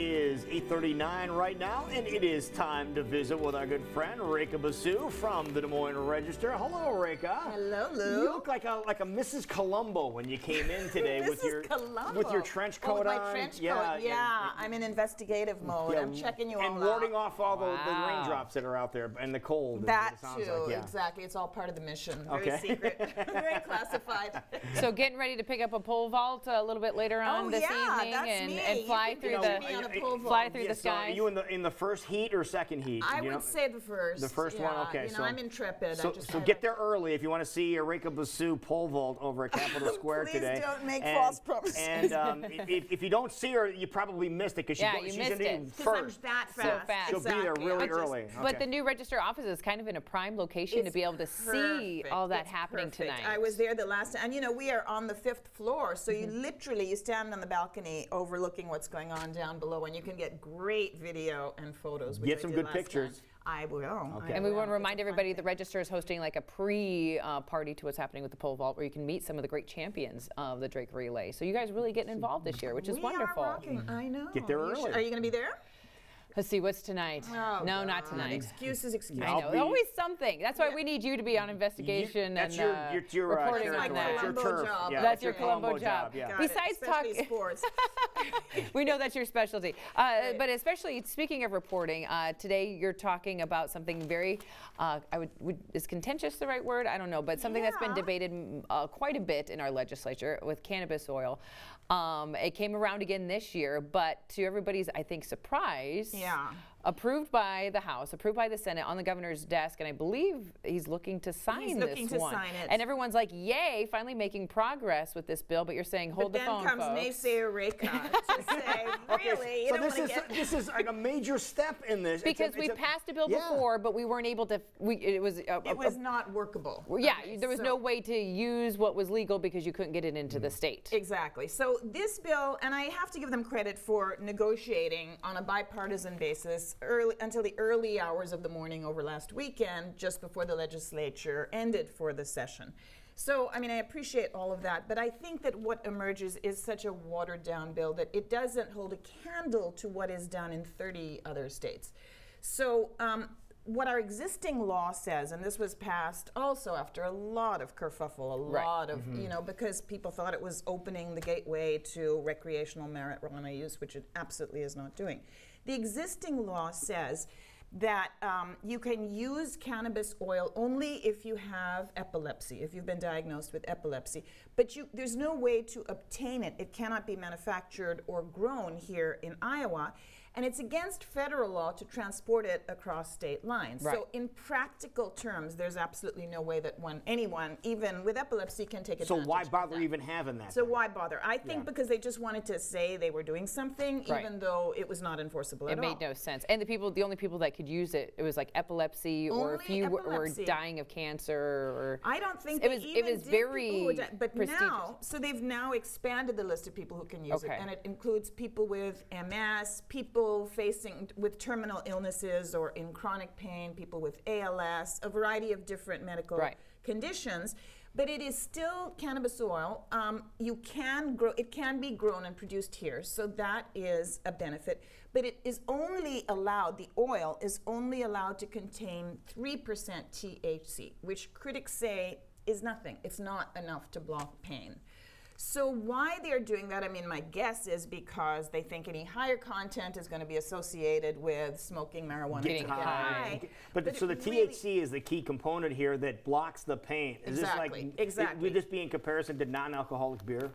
is 8:39 right now, and it is time to visit with our good friend Rekha April from the Des Moines Register. Hello, Rekha. Hello, Lou. You look like a Mrs. Columbo when you came in today with your trench coat with my on. Trench coat. Yeah, I'm in investigative mode. I'm checking you all out. And warding off all the raindrops that are out there and the cold. That too, exactly. It's all part of the mission. Very secret, very classified. So getting ready to pick up a pole vault a little bit later on this evening and fly through the sky. Are you in the first heat or second heat? I would say the first. The first one, okay. You know, I'm intrepid. So get there early if you want to see Rekha April pole vault over at Capitol Square today. Please don't make false promises. And if you don't see her, you probably missed it because she's in the first. I'm that fast. So fast. She'll be there really early. But the new Register office is kind of in a prime location to be able to see all that happening tonight. I was there the last time, and you know we are on the 5th floor, so you literally stand on the balcony overlooking what's going on down below, and you can get great video and photos. Get some good pictures. I will. Okay. And we want to remind everybody the Register is hosting like a pre-party to what's happening with the pole vault, where you can meet some of the great champions of the Drake Relay. So you guys really getting involved this year, which is wonderful. We are rocking. I know. Get there early. Are you going to be there? Let's see, what's tonight? Oh, no, not tonight. Excuses. I know. Always something. That's why we need you to be on investigation and reporting on that. That's your Columbo job. Yeah. Besides talking sports. We know that's your specialty. But especially speaking of reporting, today you're talking about something very, is contentious the right word? I don't know, but something that's been debated quite a bit in our legislature with cannabis oil. It came around again this year, but to everybody's, I think, surprise, approved by the House, approved by the Senate, on the governor's desk, and I believe he's looking to sign this one. And everyone's like, yay, finally making progress with this bill, but you're saying, hold the phone, folks. Then comes naysayer Rekha to say, really, you don't want to get... This is like a major step in this. Because we passed a bill before, but we weren't able to, it was not workable. Yeah, there was no way to use what was legal because you couldn't get it into the state. Exactly. So this bill, and I have to give them credit for negotiating on a bipartisan basis until the early hours of the morning over last weekend, just before the legislature ended for the session. So, I mean, I appreciate all of that, but I think that what emerges is such a watered-down bill that it doesn't hold a candle to what is done in 30 other states. So, what our existing law says, and this was passed also after a lot of kerfuffle, a lot of, you know, because people thought it was opening the gateway to recreational marijuana use, which it absolutely is not doing. The existing law says that you can use cannabis oil only if you have epilepsy, if you've been diagnosed with epilepsy. But there's no way to obtain it. It cannot be manufactured or grown here in Iowa. And it's against federal law to transport it across state lines. So in practical terms, there's absolutely no way that anyone, even with epilepsy, can take advantage of that. So why bother even having that? So why bother? I think because they just wanted to say they were doing something, even though it was not enforceable at all. It made no sense. And the only people that could use it, it was like epilepsy, or if you were dying of cancer, or I don't think it was very but now, so they've now expanded the list of people who can use it, and it includes people with MS, people facing with terminal illnesses or in chronic pain, people with ALS, a variety of different medical conditions. But it is still cannabis oil. You can grow, it can be grown and produced here, so that is a benefit. But it is only allowed, the oil is only allowed to contain 3% THC, which critics say is nothing. It's not enough to block pain. So why they're doing that, I mean, my guess is because they think any higher content is going to be associated with smoking marijuana. Getting high. But so the THC is the key component here that blocks the pain. Is this like, would this be in comparison to non-alcoholic beer?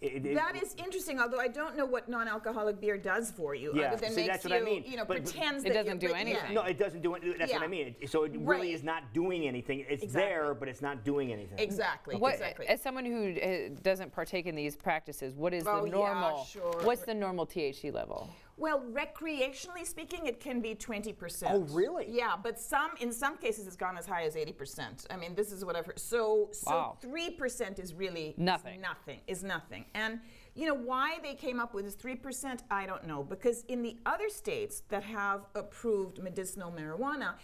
That is interesting, although I don't know what non-alcoholic beer does for you. Other than makes you know, pretends it doesn't do anything. No, it doesn't do anything. That's what I mean. So it really is not doing anything. It's there, but it's not doing anything. Exactly. As someone who doesn't partake in these practices, what is the normal? What's the normal THC level? Well, recreationally speaking, it can be 20%. Oh, really? Yeah, but in some cases, it's gone as high as 80%. I mean, this is what I've heard. So 3% is really nothing. Is nothing. And you know why they came up with this 3%? I don't know. Because in the other states that have approved medicinal marijuana,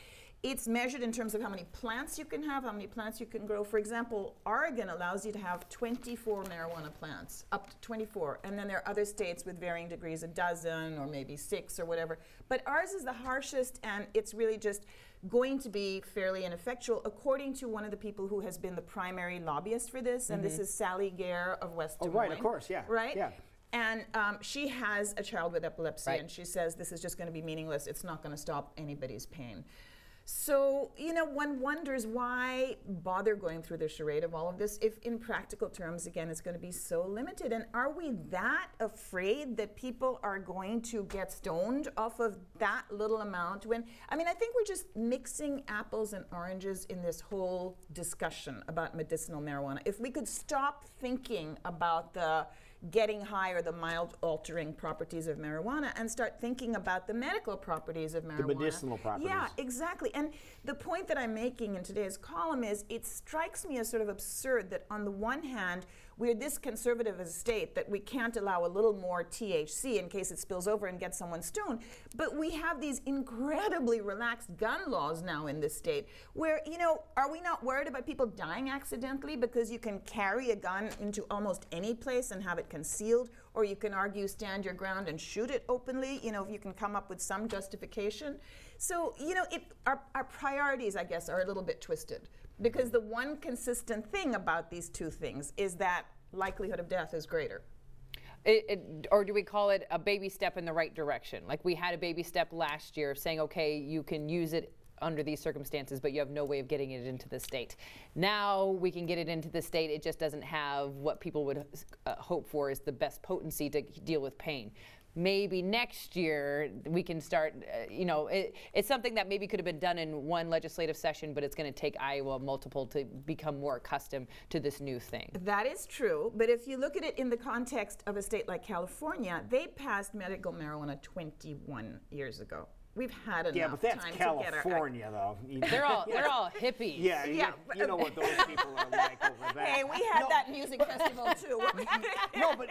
It's measured in terms of how many plants you can have, how many plants you can grow. For example, Oregon allows you to have 24 marijuana plants, up to 24. And then there are other states with varying degrees, a dozen or maybe 6 or whatever. But ours is the harshest, and it's really just going to be fairly ineffectual, according to one of the people who has been the primary lobbyist for this, and this is Sally Gare of West Des Moines. Oh, right, of course, yeah. Right? Yeah. And she has a child with epilepsy, Right. and she says this is just going to be meaningless. It's not going to stop anybody's pain. So, you know, one wonders why bother going through the charade of all of this if in practical terms, again, it's going to be so limited. And are we that afraid that people are going to get stoned off of that little amount? When, I mean, I think we're just mixing apples and oranges in this whole discussion about medicinal marijuana. If we could stop thinking about the getting high or the mild altering properties of marijuana and start thinking about the medical properties of marijuana. The medicinal properties. Yeah, exactly. And the point that I'm making in today's column is it strikes me as sort of absurd that on the one hand, we're this conservative as a state that we can't allow a little more THC in case it spills over and gets someone stoned. But we have these incredibly relaxed gun laws now in this state where, you know, are we not worried about people dying accidentally because you can carry a gun into almost any place and have it concealed, or you can argue stand your ground and shoot it openly, you know, if you can come up with some justification. So, you know, our priorities, I guess, are a little bit twisted. Because the one consistent thing about these two things is that likelihood of death is greater. Or do we call it a baby step in the right direction? Like we had a baby step last year saying, okay, you can use it under these circumstances, but you have no way of getting it into the state. Now we can get it into the state. It just doesn't have what people would hope for is the best potency to deal with pain. Maybe next year we can start, you know, it's something that maybe could have been done in one legislative session, but it's going to take Iowa multiple to become more accustomed to this new thing. That is true, but if you look at it in the context of a state like California, they passed medical marijuana 21 years ago. We've had enough Yeah, but that's time California, to though. They're all hippies. Yeah, Yeah. you know what those people are like over there. Hey, we had that music festival too. No, but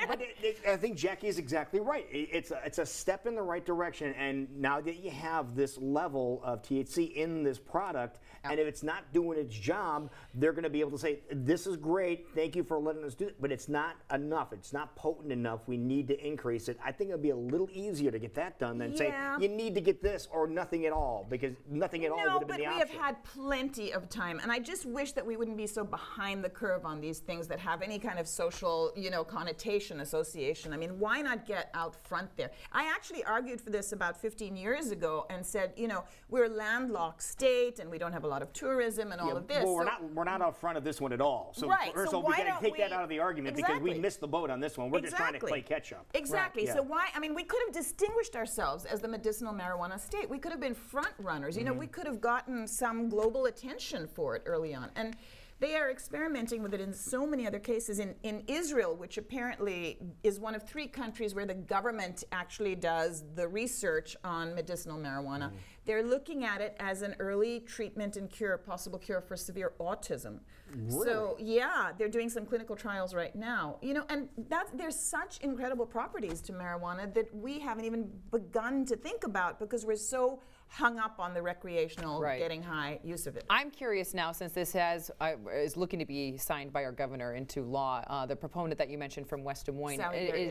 I think Jackie is exactly right. It's a step in the right direction, and now that you have this level of THC in this product, and if it's not doing its job, they're going to be able to say, this is great, thank you for letting us do it, but it's not enough. It's not potent enough. We need to increase it. I think it'll be a little easier to get that done than say, you need to get this or nothing at all, because nothing at all would have been the option. No, but we have had plenty of time, and I just wish that we wouldn't be so behind the curve on these things that have any kind of social, you know, connotation, association. I mean, why not get out front there? I actually argued for this about 15 years ago and said, you know, we're a landlocked state and we don't have a lot of tourism and all of this. Well, we're not out front of this one at all. So right, first so of all, we why got to take that out of the argument because we missed the boat on this one. We're just trying to play catch up. Exactly. Right. So why? I mean, we could have distinguished ourselves as the medicinal marijuana state. We could have been front runners. You know, we could have gotten some global attention for it early on. And they are experimenting with it in so many other cases. In Israel, which apparently is one of 3 countries where the government actually does the research on medicinal marijuana, they're looking at it as an early treatment and cure, possible cure for severe autism. Really? So yeah, they're doing some clinical trials right now. You know, and there's such incredible properties to marijuana that we haven't even begun to think about because we're so hung up on the recreational getting high use of it. I'm curious now, since this is looking to be signed by our governor into law, the proponent that you mentioned from West Des Moines,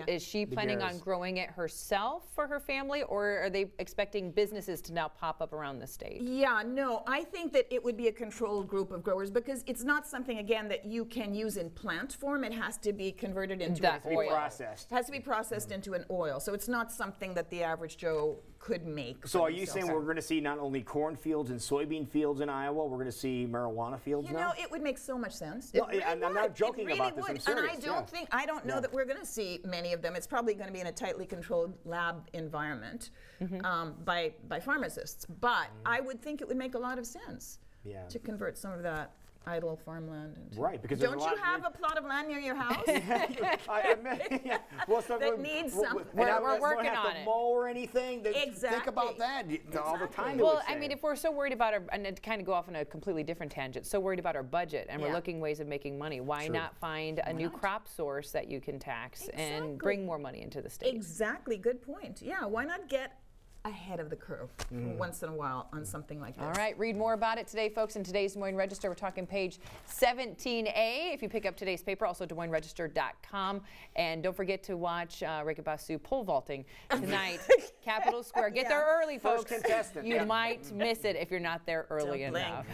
is she planning on growing it herself for her family, or are they expecting businesses to now pop up around the state? Yeah, no, I think that it would be a controlled group of growers because it's not something, again, that you can use in plant form. It has to be converted into an oil. Processed. It has to be processed into an oil. So it's not something that the average Joe could make. So are you saying we're going to see not only cornfields and soybean fields in Iowa, we're going to see marijuana fields now? You know, it would make so much sense. No, I'm not joking about this. I'm serious. And I don't know that we're going to see many of them. It's probably going to be in a tightly controlled lab environment by pharmacists. But I would think it would make a lot of sense to convert some of that idle farmland. Right, because don't you have a plot of land near your house? Well, that needs something. We're working on it. To mow or anything. Think about that all the time. Well, I mean, if we're so worried about and to kind of go off on a completely different tangent, so worried about our budget and we're looking ways of making money, why not find a new crop source that you can tax and bring more money into the state? Exactly, good point. Yeah, why not get ahead of the curve once in a while on something like this. All right, read more about it today, folks, in today's Des Moines Register. We're talking page 17A. If you pick up today's paper, also DesMoinesRegister.com. And don't forget to watch Rekha Basu pole vaulting tonight, Capitol Square. Get there early, folks. First contestant. You might miss it if you're not there early enough.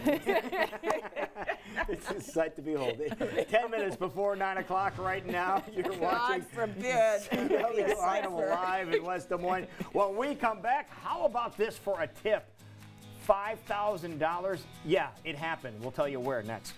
It's a sight to behold. 10 minutes before 9 o'clock right now, you're watching God forbid. CW Item Live in West Des Moines. When we come back, how about this for a tip? $5,000? Yeah, it happened. We'll tell you where next.